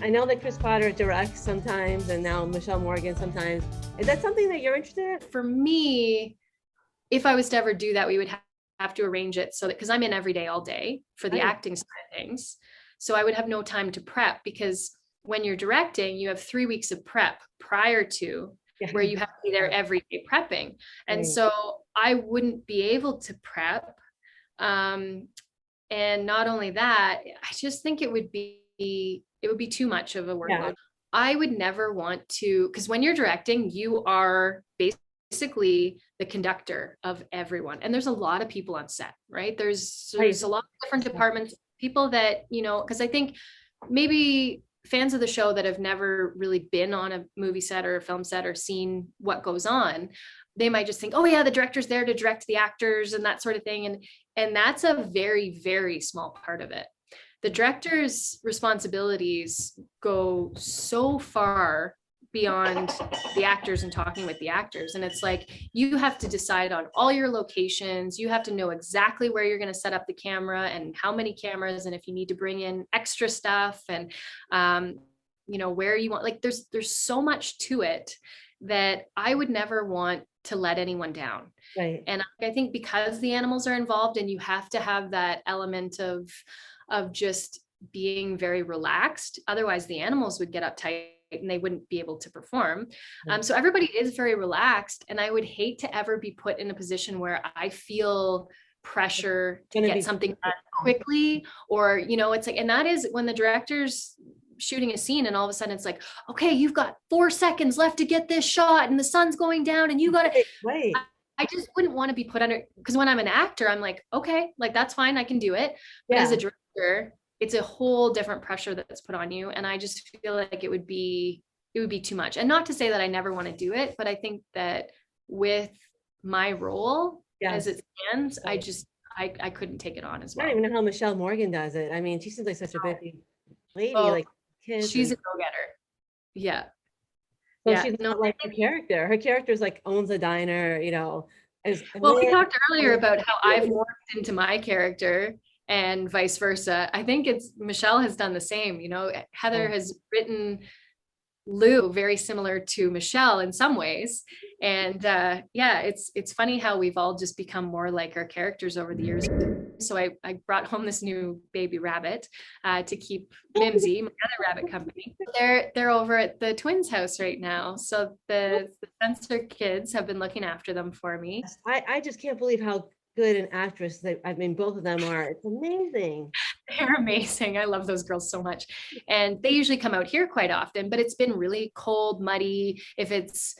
I know that Chris Potter directs sometimes, and now Michelle Morgan sometimes. Is that something that you're interested in? For me, if I was to ever do that, we would have to arrange it so that, because I'm in every day, all day for the Right. acting side of things. So I would have no time to prep, because when you're directing, you have 3 weeks of prep prior to, Yeah. where you have to be there every day prepping. And Right. so I wouldn't be able to prep. And not only that, I just think it would be too much of a Yeah. workload. I would never want to, because when you're directing, you are basically the conductor of everyone. And there's a lot of people on set, right? There's Right. a lot of different departments, people that, because I think maybe fans of the show that have never really been on a movie set or a film set or seen what goes on, they might just think, oh yeah, the director's there to direct the actors and that sort of thing. And that's a very, very small part of it. The director's responsibilities go so far beyond the actors and talking with the actors. And it's like, you have to decide on all your locations. You have to know exactly where you're going to set up the camera and how many cameras, and if you need to bring in extra stuff, and where you want, like, there's so much to it that I would never want to let anyone down. Right. And I think because the animals are involved, and you have to have that element of just being very relaxed, otherwise the animals would get uptight and they wouldn't be able to perform. So everybody is very relaxed, and I would hate to ever be put in a position where I feel pressure to get something done quickly, or it's like, and that is when the director's shooting a scene and all of a sudden it's like, okay, you've got 4 seconds left to get this shot and the sun's going down and you got to Right. I just wouldn't want to be put under, because when I'm an actor, I'm like, okay, like that's fine, I can do it. But as a director, it's a whole different pressure that's put on you. And I just feel like it would be too much. And not to say that I never want to do it, but I think that with my role as it stands, I couldn't take it on as well. I don't even know how Michelle Morgan does it. I mean, she seems like such a busy lady, like kids. She's a go-getter. Yeah. So she's not like her character. Her character's like owns a diner, Well, we talked earlier about how I've morphed into my character and vice versa. I think Michelle has done the same. Heather has written Lou very similar to Michelle in some ways. And it's funny how we've all just become more like our characters over the years. So I brought home this new baby rabbit to keep Mimsy, my other rabbit company. They're over at the twins' house right now. So the Spencer kids have been looking after them for me. I just can't believe how good an actress both of them are. It's amazing. They're amazing. I love those girls so much. And they usually come out here quite often, but it's been really cold, muddy. If it's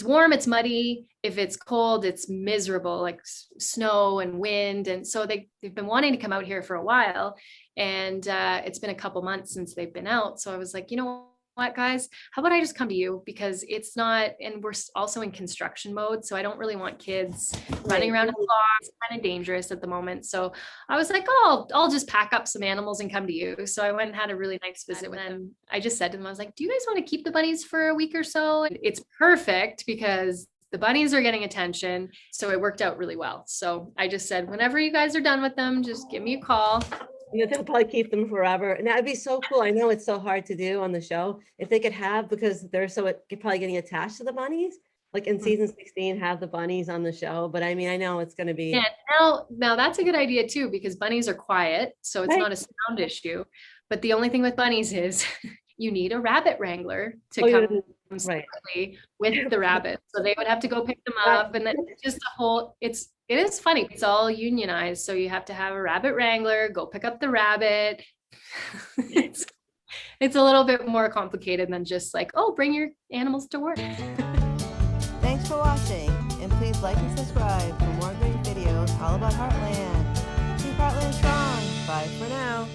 warm, it's muddy. If it's cold, it's miserable, like snow and wind. And so they've been wanting to come out here for a while. And it's been a couple months since they've been out. So I was like, you know what, guys, how about I just come to you? Because it's not, and we're also in construction mode. So I don't really want kids running around in the lawn. It's kind of dangerous at the moment. So I was like, oh, I'll just pack up some animals and come to you. So I went and had a really nice visit with them. I just said to them, I was like, do you guys want to keep the bunnies for a week or so? And it's perfect because the bunnies are getting attention. So it worked out really well. So I just said, whenever you guys are done with them, just give me a call. They'll probably keep them forever. And that'd be so cool. I know it's so hard to do on the show. If they could have, because they're probably getting attached to the bunnies, like in season 16, have the bunnies on the show. But I mean, I know it's going to be. Yeah, now that's a good idea too, because bunnies are quiet. So it's not a sound issue. But the only thing with bunnies is you need a rabbit wrangler to come separately with the rabbit. So they would have to go pick them up. And then it's just it is funny. It's all unionized. So you have to have a rabbit wrangler, go pick up the rabbit. It's a little bit more complicated than just like, oh, bring your animals to work. Thanks for watching. And please like and subscribe for more great videos all about Heartland. Keep Heartland strong. Bye for now.